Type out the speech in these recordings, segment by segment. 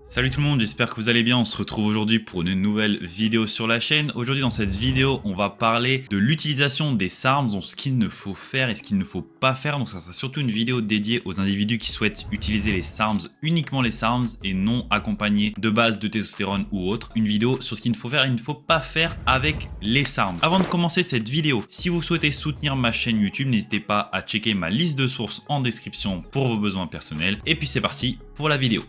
Salut tout le monde, j'espère que vous allez bien. On se retrouve aujourd'hui pour une nouvelle vidéo sur la chaîne. Aujourd'hui dans cette vidéo, on va parler de l'utilisation des SARMs, donc ce qu'il ne faut faire et ce qu'il ne faut pas faire. Donc ça sera surtout une vidéo dédiée aux individus qui souhaitent utiliser les SARMs, uniquement les SARMs et non accompagnés de base de testostérone ou autre. Une vidéo sur ce qu'il ne faut faire et il ne faut pas faire avec les SARMs. Avant de commencer cette vidéo, si vous souhaitez soutenir ma chaîne YouTube, n'hésitez pas à checker ma liste de sources en description pour vos besoins personnels. Et puis c'est parti pour la vidéo.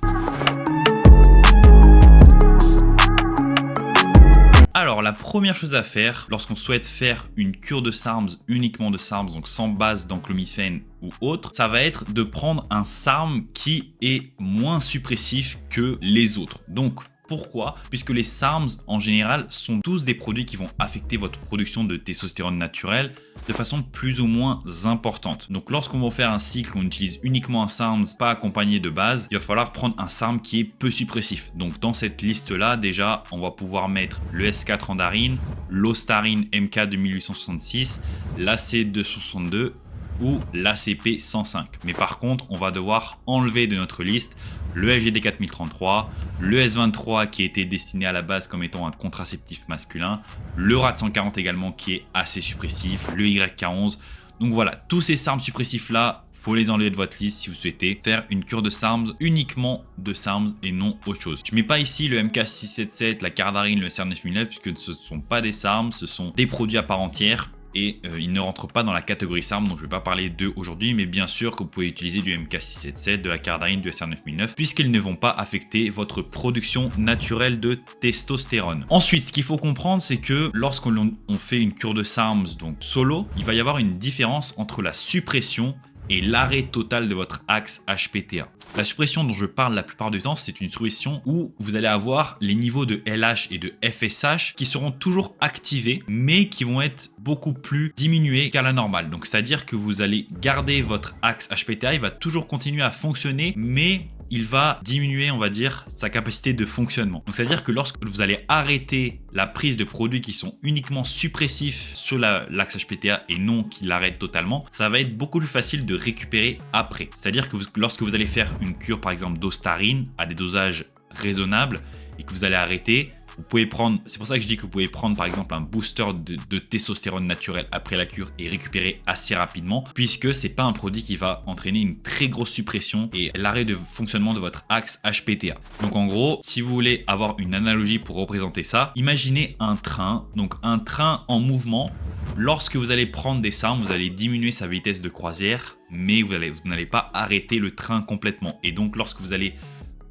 Alors la première chose à faire lorsqu'on souhaite faire une cure de SARMs, uniquement de SARMs, donc sans base d'enclomifène ou autre, ça va être de prendre un SARM qui est moins suppressif que les autres. Donc pourquoi? Puisque les SARMs en général sont tous des produits qui vont affecter votre production de testostérone naturelle de façon plus ou moins importante. Donc lorsqu'on va faire un cycle où on utilise uniquement un SARMs pas accompagné de base, il va falloir prendre un SARM qui est peu suppressif. Donc dans cette liste là déjà on va pouvoir mettre le S4 Andarine, l'Ostarine MK de 1866, l'AC262 ou l'ACP 105. Mais par contre, on va devoir enlever de notre liste le LGD 4033, le S23 qui était destiné à la base comme étant un contraceptif masculin, le RAD 140 également qui est assez suppressif, le YK11. Donc voilà, tous ces SARMs suppressifs là, faut les enlever de votre liste si vous souhaitez faire une cure de SARMs uniquement de SARMs et non autre chose. Je mets pas ici le MK677, la Cardarine, le SR9009 puisque ce ne sont pas des SARMs, ce sont des produits à part entière. Et ils ne rentrent pas dans la catégorie SARM, donc je ne vais pas parler d'eux aujourd'hui, mais bien sûr que vous pouvez utiliser du MK677, de la Cardarine, du SR9009, puisqu'ils ne vont pas affecter votre production naturelle de testostérone. Ensuite, ce qu'il faut comprendre, c'est que lorsqu'on fait une cure de SARMs, donc solo, il va y avoir une différence entre la suppression et l'arrêt total de votre axe HPTA. La suppression dont je parle la plupart du temps, c'est une suppression où vous allez avoir les niveaux de LH et de FSH qui seront toujours activés, mais qui vont être beaucoup plus diminués qu'à la normale. Donc c'est-à-dire que vous allez garder votre axe HPTA, il va toujours continuer à fonctionner, mais il va diminuer, on va dire, sa capacité de fonctionnement. Donc, c'est-à-dire que lorsque vous allez arrêter la prise de produits qui sont uniquement suppressifs sur l'axe HPTA et non qui l'arrêtent totalement, ça va être beaucoup plus facile de récupérer après. C'est-à-dire que lorsque vous allez faire une cure, par exemple, d'Ostarine à des dosages raisonnables et que vous allez arrêter, vous pouvez prendre, c'est pour ça que je dis que vous pouvez prendre par exemple un booster de testostérone naturel après la cure et récupérer assez rapidement, puisque c'est pas un produit qui va entraîner une très grosse suppression et l'arrêt de fonctionnement de votre axe HPTA. Donc en gros, si vous voulez avoir une analogie pour représenter ça, imaginez un train, donc un train en mouvement. Lorsque vous allez prendre des SARMs, vous allez diminuer sa vitesse de croisière, mais vous n'allez pas arrêter le train complètement. Et donc lorsque vous allez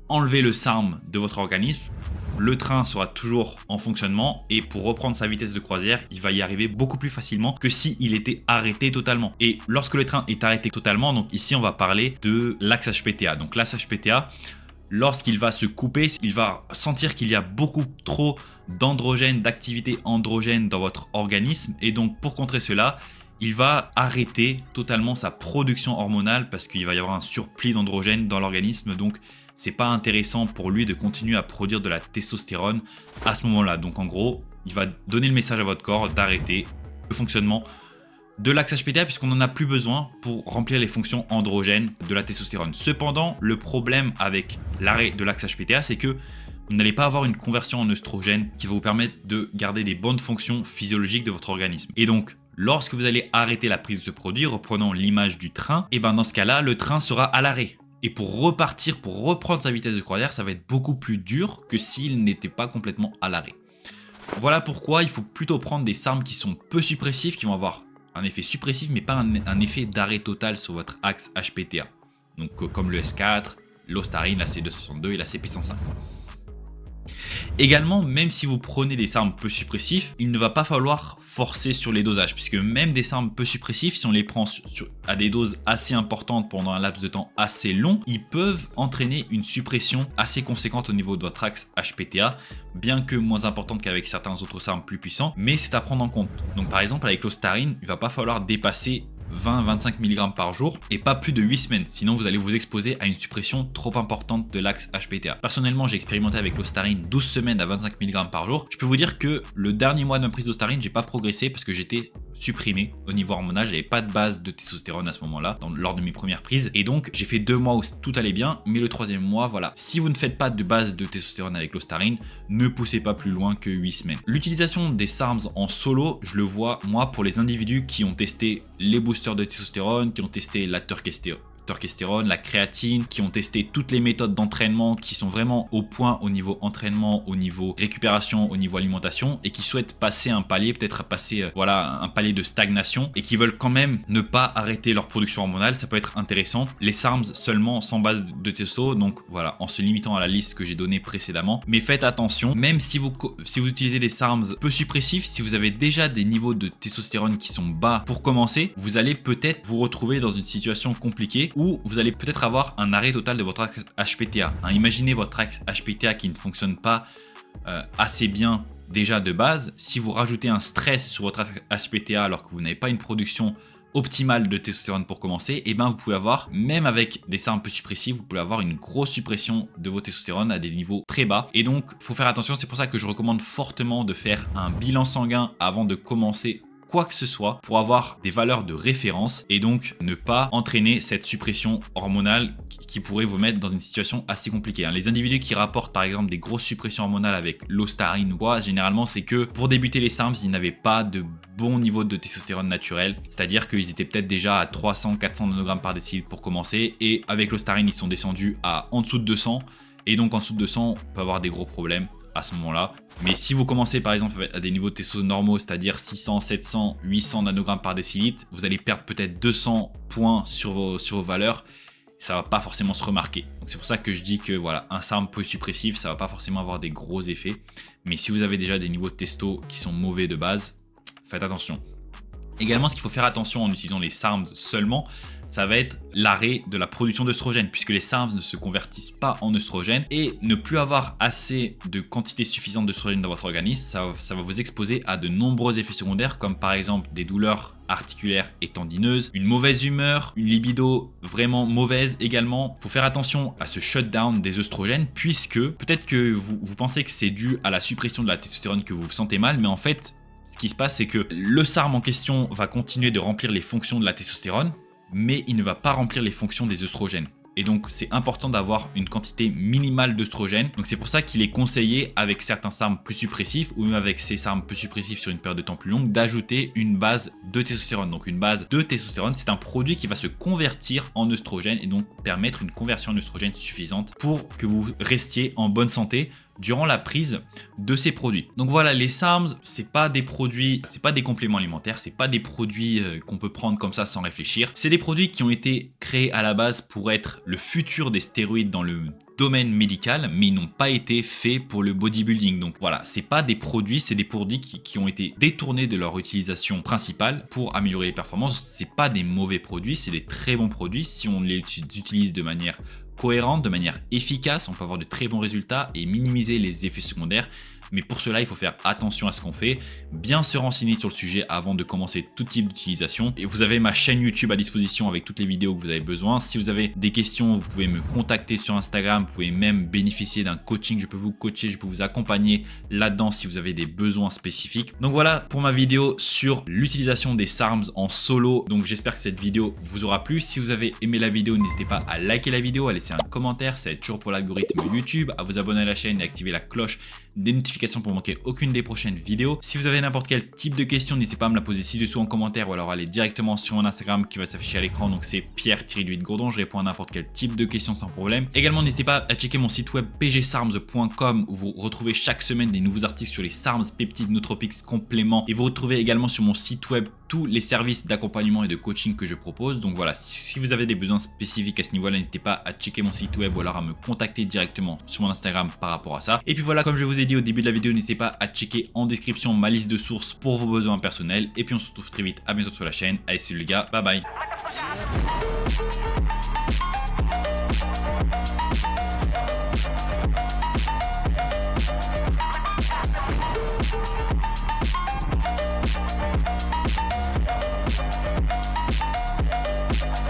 enlever le SARM de votre organisme, le train sera toujours en fonctionnement et pour reprendre sa vitesse de croisière, il va y arriver beaucoup plus facilement que s'il était arrêté totalement. Et lorsque le train est arrêté totalement, donc ici on va parler de l'axe HPTA. Donc l'axe HPTA, lorsqu'il va se couper, il va sentir qu'il y a beaucoup trop d'androgène, d'activité androgène dans votre organisme et donc pour contrer cela, il va arrêter totalement sa production hormonale parce qu'il va y avoir un surplus d'androgène dans l'organisme, donc c'est pas intéressant pour lui de continuer à produire de la testostérone à ce moment-là. Donc en gros, il va donner le message à votre corps d'arrêter le fonctionnement de l'axe HPTA puisqu'on n'en a plus besoin pour remplir les fonctions androgènes de la testostérone. Cependant, le problème avec l'arrêt de l'axe HPTA, c'est que vous n'allez pas avoir une conversion en œstrogène qui va vous permettre de garder les bonnes fonctions physiologiques de votre organisme. Et donc, lorsque vous allez arrêter la prise de ce produit, reprenons l'image du train, et ben dans ce cas-là, le train sera à l'arrêt. Et pour repartir, pour reprendre sa vitesse de croisière, ça va être beaucoup plus dur que s'il n'était pas complètement à l'arrêt. Voilà pourquoi il faut plutôt prendre des SARMs qui sont peu suppressifs, qui vont avoir un effet suppressif, mais pas un effet d'arrêt total sur votre axe HPTA. Donc comme le S4, l'Ostarine, la C262 et la CP105. Également, même si vous prenez des SARMs peu suppressifs, il ne va pas falloir forcer sur les dosages, puisque même des SARMs peu suppressifs, si on les prend à des doses assez importantes pendant un laps de temps assez long, ils peuvent entraîner une suppression assez conséquente au niveau de votre axe HPTA, bien que moins importante qu'avec certains autres SARMs plus puissants, mais c'est à prendre en compte. Donc par exemple avec l'Ostarine, il ne va pas falloir dépasser 20-25 mg par jour et pas plus de 8 semaines, sinon vous allez vous exposer à une suppression trop importante de l'axe HPTA. Personnellement, j'ai expérimenté avec l'Ostarine 12 semaines à 25 mg par jour. Je peux vous dire que le dernier mois de ma prise d'Ostarine, j'ai pas progressé parce que j'étais supprimé au niveau hormonal. J'avais pas de base de testostérone à ce moment-là, lors de mes premières prises. Et donc, j'ai fait 2 mois où tout allait bien, mais le 3e mois, voilà. Si vous ne faites pas de base de testostérone avec l'Ostarine, ne poussez pas plus loin que 8 semaines. L'utilisation des SARMs en solo, je le vois, moi, pour les individus qui ont testé les boosters de testostérone, qui ont testé la torkestérone, la créatine, qui ont testé toutes les méthodes d'entraînement, qui sont vraiment au point au niveau entraînement, au niveau récupération, au niveau alimentation, et qui souhaitent passer un palier, peut-être passer voilà, un palier de stagnation, et qui veulent quand même ne pas arrêter leur production hormonale. Ça peut être intéressant. Les SARMs seulement sans base de testo, donc voilà, en se limitant à la liste que j'ai donnée précédemment. Mais faites attention, même si vous utilisez des SARMs peu suppressifs, si vous avez déjà des niveaux de testostérone qui sont bas pour commencer, vous allez peut-être vous retrouver dans une situation compliquée où vous allez peut-être avoir un arrêt total de votre axe HPTA. Imaginez votre axe HPTA qui ne fonctionne pas assez bien déjà de base. Si vous rajoutez un stress sur votre axe HPTA alors que vous n'avez pas une production optimale de testostérone pour commencer, et ben vous pouvez avoir, même avec des SARMs un peu suppressifs, vous pouvez avoir une grosse suppression de vos testostérones à des niveaux très bas. Et donc, il faut faire attention. C'est pour ça que je recommande fortement de faire un bilan sanguin avant de commencer quoi que ce soit pour avoir des valeurs de référence et donc ne pas entraîner cette suppression hormonale qui pourrait vous mettre dans une situation assez compliquée. Les individus qui rapportent par exemple des grosses suppressions hormonales avec l'Ostarine ou quoi, généralement c'est que pour débuter les SARMs, ils n'avaient pas de bon niveau de testostérone naturel, c'est-à-dire qu'ils étaient peut-être déjà à 300-400 nanogrammes par décilitre pour commencer, et avec l'Ostarine ils sont descendus à en dessous de 200, et donc en dessous de 200 on peut avoir des gros problèmes à ce moment-là. Mais si vous commencez par exemple à des niveaux de testo normaux, c'est-à-dire 600, 700, 800 nanogrammes par décilitre, vous allez perdre peut-être 200 points sur vos valeurs. Ça va pas forcément se remarquer. C'est pour ça que je dis que voilà, un SARM peu suppressif, ça va pas forcément avoir des gros effets. Mais si vous avez déjà des niveaux de testo qui sont mauvais de base, faites attention. Également, ce qu'il faut faire attention en utilisant les SARMs seulement, ça va être l'arrêt de la production d'œstrogène, puisque les SARMs ne se convertissent pas en œstrogène, et ne plus avoir assez de quantité suffisante d'œstrogène dans votre organisme, ça va vous exposer à de nombreux effets secondaires, comme par exemple des douleurs articulaires et tendineuses, une mauvaise humeur, une libido vraiment mauvaise également. Il faut faire attention à ce shutdown des œstrogènes, puisque peut-être que vous pensez que c'est dû à la suppression de la testostérone que vous vous sentez mal, mais en fait, ce qui se passe, c'est que le SARM en question va continuer de remplir les fonctions de la testostérone, mais il ne va pas remplir les fonctions des œstrogènes. Et donc c'est important d'avoir une quantité minimale d'œstrogènes. Donc c'est pour ça qu'il est conseillé avec certains SARMs plus suppressifs, ou même avec ces SARMs plus suppressifs sur une période de temps plus longue, d'ajouter une base de testostérone. Donc une base de testostérone, c'est un produit qui va se convertir en œstrogène et donc permettre une conversion en œstrogène suffisante pour que vous restiez en bonne santé durant la prise de ces produits. Donc voilà, les SARMs, c'est pas des produits, c'est pas des compléments alimentaires, c'est pas des produits qu'on peut prendre comme ça sans réfléchir. C'est des produits qui ont été créés à la base pour être le futur des stéroïdes dans le domaine médical, mais ils n'ont pas été faits pour le bodybuilding. Donc voilà, c'est pas des produits, c'est des produits qui ont été détournés de leur utilisation principale pour améliorer les performances. C'est pas des mauvais produits, c'est des très bons produits si on les utilise de manière cohérente, de manière efficace, on peut avoir de très bons résultats et minimiser les effets secondaires. Mais pour cela, il faut faire attention à ce qu'on fait, bien se renseigner sur le sujet avant de commencer tout type d'utilisation. Et vous avez ma chaîne YouTube à disposition avec toutes les vidéos que vous avez besoin. Si vous avez des questions, vous pouvez me contacter sur Instagram, vous pouvez même bénéficier d'un coaching. Je peux vous coacher, je peux vous accompagner là-dedans si vous avez des besoins spécifiques. Donc voilà pour ma vidéo sur l'utilisation des SARMs en solo. Donc j'espère que cette vidéo vous aura plu. Si vous avez aimé la vidéo, n'hésitez pas à liker la vidéo, à laisser un commentaire, ça aide toujours pour l'algorithme YouTube, à vous abonner à la chaîne et activer la cloche des notifications pour manquer aucune des prochaines vidéos. Si vous avez n'importe quel type de question, n'hésitez pas à me la poser ci-dessous en commentaire ou alors aller directement sur mon Instagram qui va s'afficher à l'écran. Donc c'est Pierre-Gourdon, je réponds à n'importe quel type de question sans problème. Également, n'hésitez pas à checker mon site web pgsarms.com où vous retrouvez chaque semaine des nouveaux articles sur les SARMs, peptides, nootropics, compléments. Et vous retrouvez également sur mon site web tous les services d'accompagnement et de coaching que je propose. Donc voilà, si vous avez des besoins spécifiques à ce niveau-là, n'hésitez pas à checker mon site web ou alors à me contacter directement sur mon Instagram par rapport à ça. Et puis voilà, comme je vous ai dit au début de la vidéo, n'hésitez pas à checker en description ma liste de sources pour vos besoins personnels. Et puis on se retrouve très vite, à bientôt sur la chaîne. Allez, salut les gars, bye bye.